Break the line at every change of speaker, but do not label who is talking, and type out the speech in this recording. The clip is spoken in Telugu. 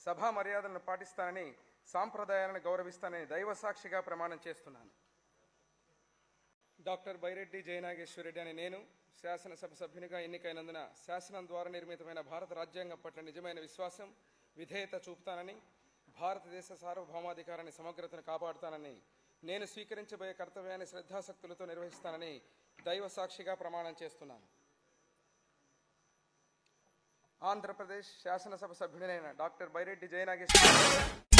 సభా మర్యాదలను పాటిస్తానని, సాంప్రదాయాలను గౌరవిస్తానని దైవ సాక్షిగా ప్రమాణం చేస్తున్నాను. డాక్టర్ బైరెడ్డి జయనాగేశ్వరరెడ్డి అనే నేను శాసనసభ సభ్యునిగా ఎన్నికైనందున శాసనం ద్వారా నిర్మితమైన భారత రాజ్యాంగం పట్ల నిజమైన విశ్వాసం, విధేయత చూపుతానని, భారతదేశ సార్వభౌమాధికారాన్ని సమగ్రతను కాపాడుతానని, నేను స్వీకరించబోయే కర్తవ్యాన్ని శ్రద్ధాశక్తులతో నిర్వహిస్తానని దైవ సాక్షిగా ప్రమాణం చేస్తున్నాను. ఆంధ్రప్రదేశ్ శాసనసభ సభ్యుడైన డాక్టర్ బైరెడ్డి జయనాగేశ్వరరెడ్డి